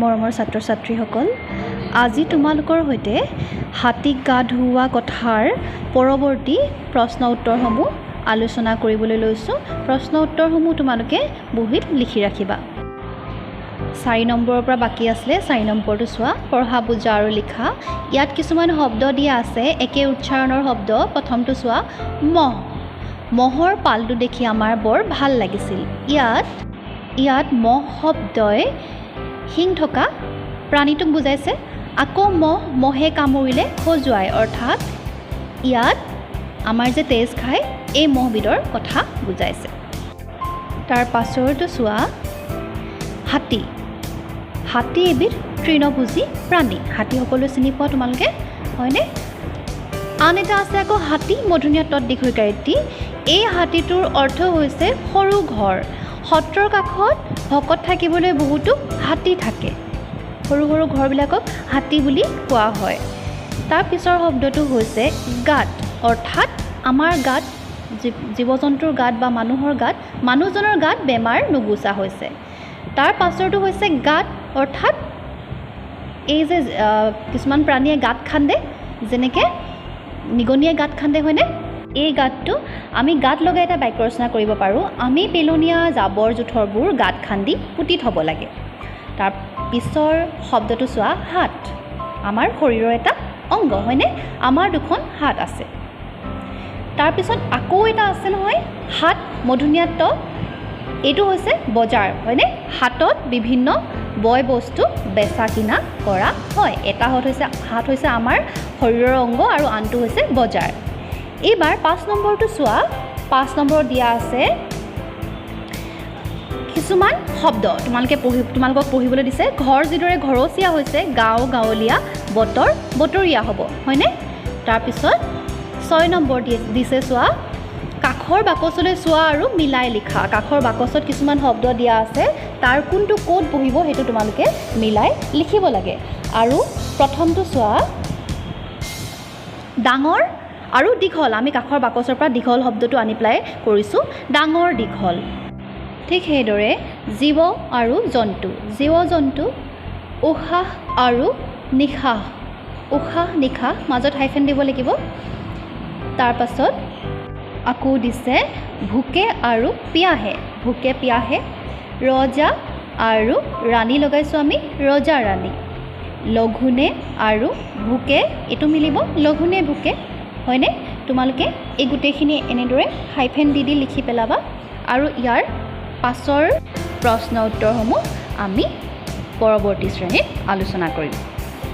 মৰমৰ ছাত্ৰ ছাত্ৰীসকল, আজি তোমালোকৰ সৈতে হাতীক গা ধুওৱা কথাৰ পৰৱৰ্তী প্ৰশ্ন উত্তৰসমূহ আলোচনা কৰিবলৈ লৈছোঁ। প্ৰশ্ন উত্তৰসমূহ তোমালোকে বহীত লিখি ৰাখিবা। 4 নম্বৰৰ পৰা বাকী আছিলে। 4 নম্বৰটো চোৱা, পঢ়া, বুজা আৰু লিখা। ইয়াত কিছুমান শব্দ দিয়া আছে, একে উচ্চাৰণৰ শব্দ। প্ৰথমটো চোৱা, মহ। মহৰ পালটো দেখি আমাৰ বৰ ভাল লাগিছিল। ইয়াত মহ শব্দই শিং থকা প্ৰাণীটোক বুজাইছে। আকৌ মহে কামুৰিলে খজুৱায়, অৰ্থাৎ ইয়াত আমাৰ যে তেজ খায় এই মহবিধৰ কথা বুজাইছে। তাৰ পাছৰটো চোৱা, হাতী। হাতী এবিধ তৃণভোজী প্ৰাণী। হাতী সকলো চিনি পোৱা তোমালোকে, হয়নে? আন এটা আছে আকৌ হাতী, মধুনীয়া তৎ দীৰ্ঘইকাৰী টি। এই হাতীটোৰ অৰ্থ হৈছে সৰু ঘৰ। সত্ৰৰ কাষত ভকত থাকিবলৈ বহুতো হাতী থাকে। সৰু সৰু ঘৰবিলাকক হাতী বুলি কোৱা হয়। তাৰ পিছৰ শব্দটো হৈছে গাত, অৰ্থাৎ আমাৰ গাত, জীৱ জন্তুৰ গাত বা মানুহৰ গাত, মানুহজনৰ গাত বেমাৰ নুগুচা হৈছে। তাৰ পাছৰটো হৈছে গাঁত, অৰ্থাৎ এই যে কিছুমান প্ৰাণীয়ে গাঁত খান্দে, যেনেকৈ নিগনিয়ে গাঁত খান্দে, হয়নে? এই গাঁতটো আমি গাঁত লগাই এটা বাক্য ৰচনা কৰিব পাৰোঁ। আমি পেলনীয়া জাবৰ জোঁথৰবোৰ গাঁত খান্দি পুতি থ'ব লাগে। তাৰ পিছৰ শব্দটো চোৱা, হাত। আমাৰ শৰীৰৰ এটা অংগ, হয়নে? আমাৰ দুখন হাত আছে। তাৰপিছত আকৌ এটা আছে নহয়, হাত, মধুনীয়া ত। এইটো হৈছে বজাৰ, হয়নে? হাতত বিভিন্ন বয় বস্তু বেচা কিনা কৰা হয়। এটা হাত হৈছে আমাৰ শৰীৰৰ অংগ আৰু আনটো হৈছে বজাৰ। এইবাৰ 5 নম্বৰটো চোৱা। 5 নম্বৰত দিয়া আছে কিছুমান শব্দ, তোমালোকক পঢ়িবলৈ দিছে। ঘৰ যিদৰে ঘৰচীয়া হৈছে, গাঁও গাঁৱলীয়া, বতৰ বতৰীয়া হ'ব, হয়নে? তাৰপিছত 6 নম্বৰ দিছে চোৱা, কাষৰ বাকচলৈ চোৱা আৰু মিলাই লিখা। কাষৰ বাকচত কিছুমান শব্দ দিয়া আছে, তাৰ কোনটো ক'ত বহিব সেইটো তোমালোকে মিলাই লিখিব লাগে। আৰু প্ৰথমটো চোৱা, ডাঙৰ আৰু দীঘল। আমি কাষৰ বাকচৰ পৰা দীঘল শব্দটো আনি পেলাই কৰিছোঁ, ডাঙৰ দীঘল। ঠিক সেইদৰে জীৱ আৰু জন্তু। জীৱ জন্তু, উশাহ আৰু নিশাহ। উশাহ নিশাহ, মাজত হাইফেন দিব লাগিব। তাৰপাছত আকৌ দিছে ভোকে আৰু পিয়াহে। ভোকে পিয়াহে, ৰজা আৰু ৰাণী লগাইছোঁ আমি, ৰজা ৰাণী। লঘোণে আৰু ভোকে, এইটো মিলিব, লঘোণে ভোকে, হয়নে? তোমালোকে এই গোটেইখিনি এনেদৰে হাইফেন দি লিখি পেলাবা। আৰু ইয়াৰ পাছৰ প্ৰশ্ন উত্তৰসমূহ আমি পৰৱৰ্তী শ্ৰেণীত আলোচনা কৰিম।